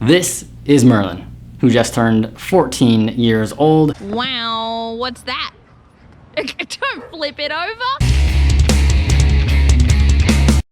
This is Merlin, who just turned 14 years old. Wow, what's that? Don't flip it over.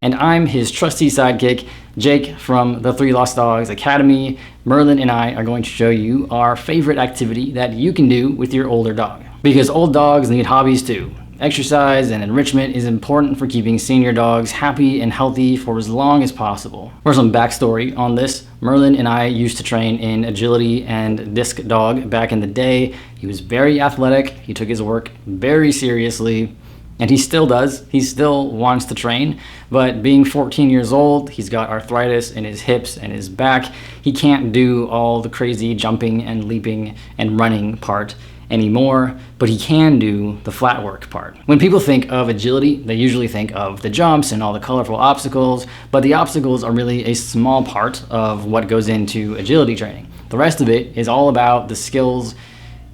And I'm his trusty sidekick, Jake from the Three Lost Dogs Academy. Merlin and I are going to show you our favorite activity that you can do with your older dog. Because old dogs need hobbies too. Exercise and enrichment is important for keeping senior dogs happy and healthy for as long as possible. For some backstory on this, Merlin and I used to train in agility and disc dog back in the day. He was very athletic, he took his work very seriously, and he still does. He still wants to train, but being 14 years old, he's got arthritis in his hips and his back. He can't do all the crazy jumping and leaping and running part anymore, but he can do the flat work part. When people think of agility, they usually think of the jumps and all the colorful obstacles, but the obstacles are really a small part of what goes into agility training. The rest of it is all about the skills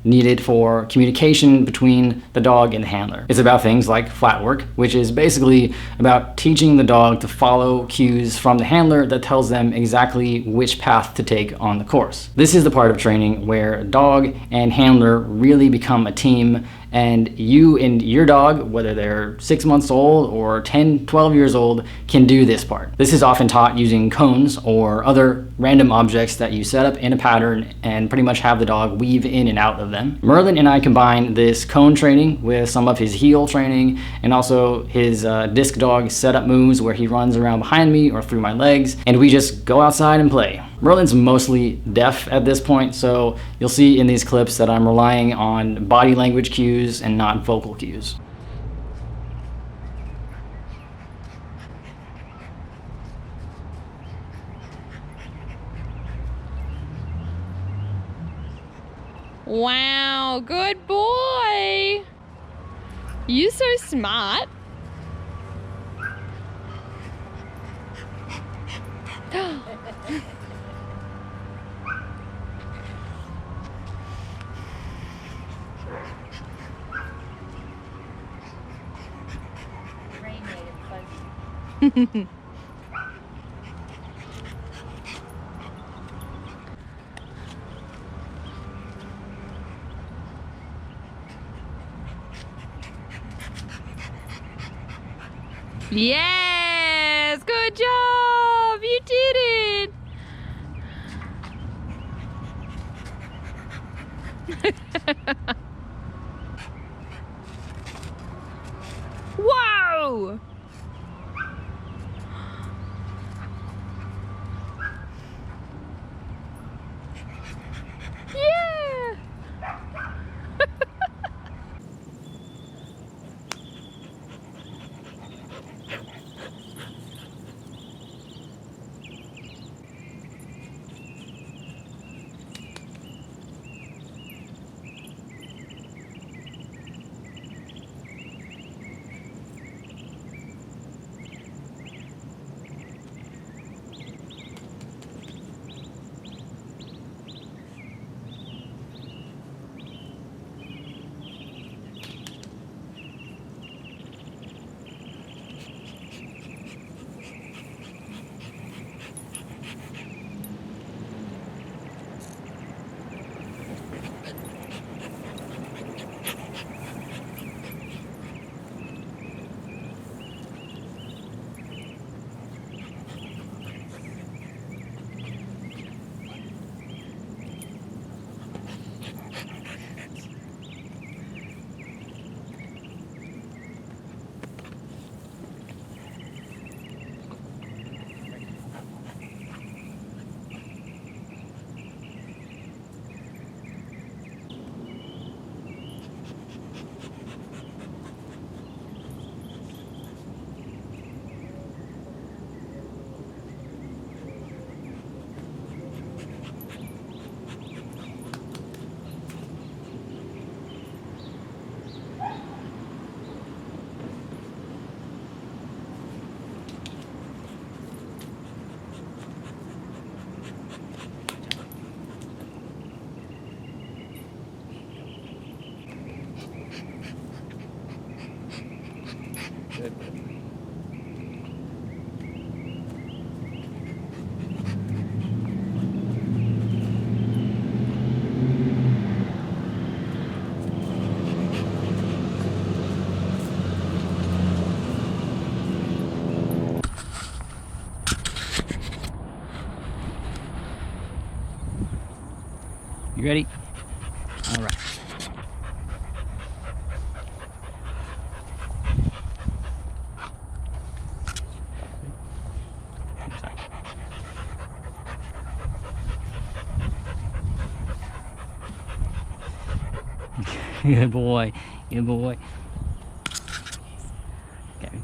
needed for communication between the dog and the handler. It's about things like flat work, which is basically about teaching the dog to follow cues from the handler that tells them exactly which path to take on the course. This is the part of training where dog and handler really become a team, and you and your dog, whether they're 6 months old or 10, 12 years old, can do this part. This is often taught using cones or other random objects that you set up in a pattern and pretty much have the dog weave in and out of them. Merlin and I combine this cone training with some of his heel training and also his disc dog setup moves where he runs around behind me or through my legs, and we just go outside and play. Merlin's mostly deaf at this point, so you'll see in these clips that I'm relying on body language cues and not vocal cues. Wow, good boy. You're so smart. Yes, good job. You did it. Whoa. Yeah. You ready? All right. Good boy. Good boy. Okay.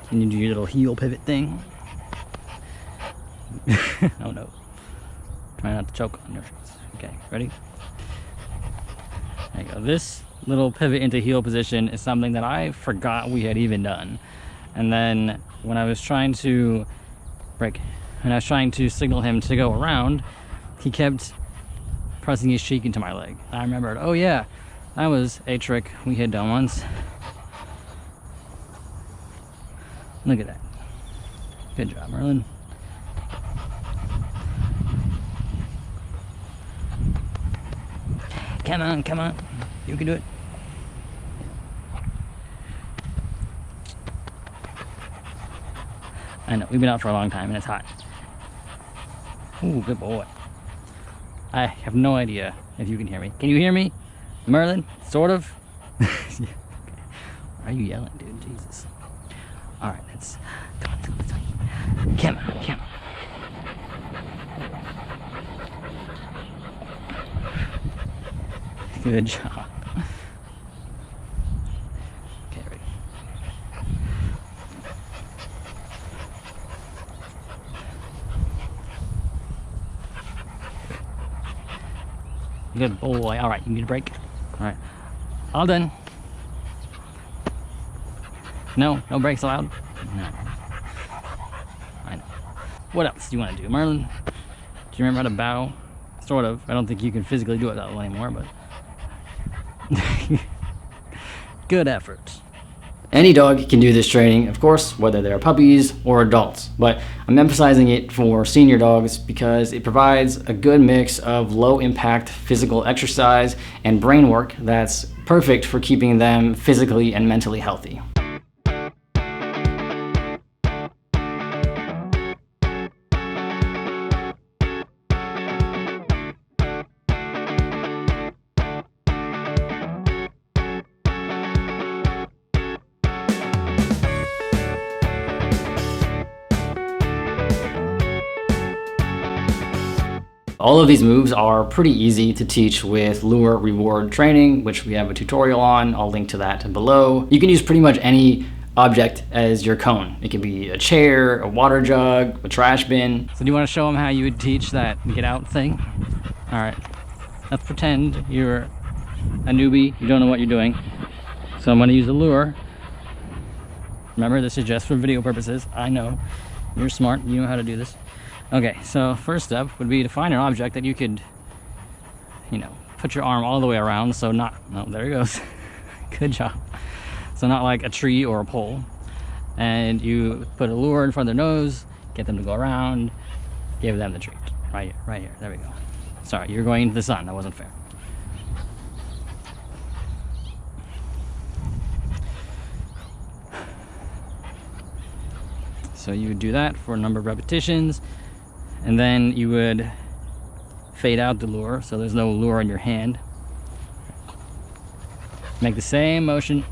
Can you do your little heel pivot thing? Oh no. Try not to choke on your shots. Okay, ready? There you go. This little pivot into heel position is something that I forgot we had even done. And then when I was trying to signal him to go around, he kept pressing his cheek into my leg. I remembered, oh yeah, that was a trick we had done once. Look at that. Good job, Merlin. Come on, come on. You can do it. I know, we've been out for a long time and it's hot. Ooh, good boy. I have no idea if you can hear me. Can you hear me? Merlin? Sort of? Why are you yelling, dude? Jesus. Alright, let's... Come on, come on. Good job. Okay, ready. Good boy. All right, you need a break. All right, all done. No, no breaks allowed. No. I know. What else do you want to do, Merlin? Do you remember how to bow? Sort of. I don't think you can physically do it that well anymore, but. Good effort. Any dog can do this training, of course, whether they're puppies or adults, but I'm emphasizing it for senior dogs because it provides a good mix of low impact physical exercise and brain work that's perfect for keeping them physically and mentally healthy. All of these moves are pretty easy to teach with lure reward training, which we have a tutorial on. I'll link to that below. You can use pretty much any object as your cone. It could be a chair, a water jug, a trash bin. So do you want to show them how you would teach that get out thing? All right, let's pretend you're a newbie, you don't know what you're doing. So I'm going to use a lure. Remember, this is just for video purposes. I know, you're smart, you know how to do this. Okay, so first step would be to find an object that you could, put your arm all the way around, so not, oh, there it goes. Good job. So not like a tree or a pole. And you put a lure in front of their nose, get them to go around, give them the treat. Right here, there we go. Sorry, you're going into the sun, that wasn't fair. So you would do that for a number of repetitions. And then you would fade out the lure, so there's no lure in your hand. Make the same motion.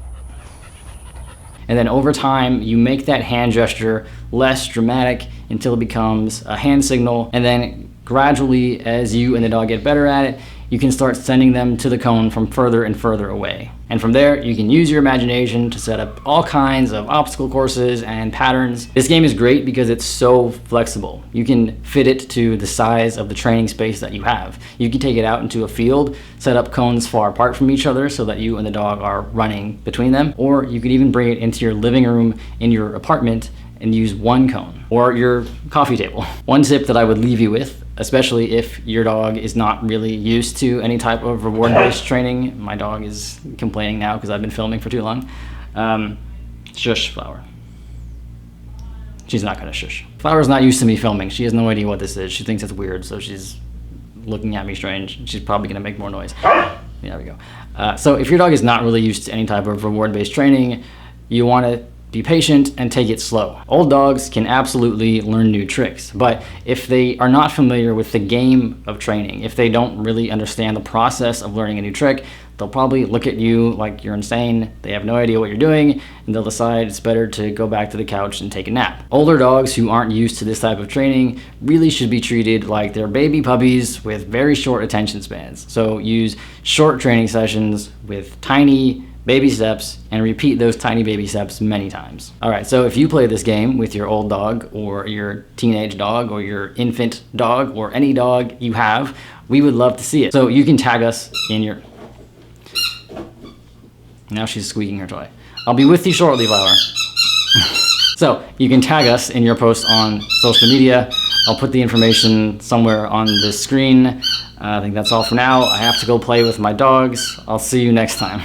And then over time, you make that hand gesture less dramatic until it becomes a hand signal. And then gradually, as you and the dog get better at it, you can start sending them to the cone from further and further away. And from there, you can use your imagination to set up all kinds of obstacle courses and patterns. This game is great because it's so flexible. You can fit it to the size of the training space that you have. You can take it out into a field, set up cones far apart from each other so that you and the dog are running between them, or you could even bring it into your living room in your apartment and use one cone, or your coffee table. One tip that I would leave you with, especially if your dog is not really used to any type of reward-based training. My dog is complaining now because I've been filming for too long. Shush, Flower. She's not gonna shush. Flower's not used to me filming. She has no idea what this is. She thinks it's weird, so she's looking at me strange. She's probably gonna make more noise. There we go. So if your dog is not really used to any type of reward-based training, you wanna be patient and take it slow. Old dogs can absolutely learn new tricks, but if they are not familiar with the game of training, if they don't really understand the process of learning a new trick, they'll probably look at you like you're insane. They have no idea what you're doing, and they'll decide it's better to go back to the couch and take a nap. Older dogs who aren't used to this type of training really should be treated like they're baby puppies with very short attention spans. So use short training sessions with tiny baby steps and repeat those tiny baby steps many times. All right, so if you play this game with your old dog or your teenage dog or your infant dog or any dog you have, we would love to see it. So you can tag us in your... Now she's squeaking her toy. I'll be with you shortly, Flower. So you can tag us in your posts on social media. I'll put the information somewhere on this screen. I think that's all for now. I have to go play with my dogs. I'll see you next time.